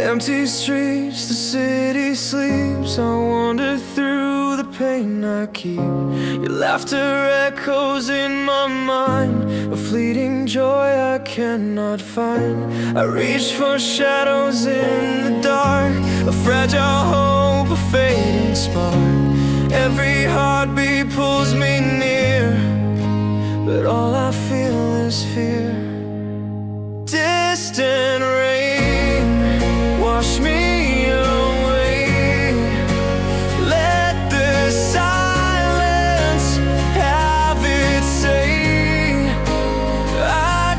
Empty streets, the city sleeps. I wander through the pain I keep. Your laughter echoes in my mind, a fleeting joy I cannot find. I reach for shadows in the dark, a fragile hope, a fading spark. Every heartbeat pulls me near, but all I feel is fear. Distant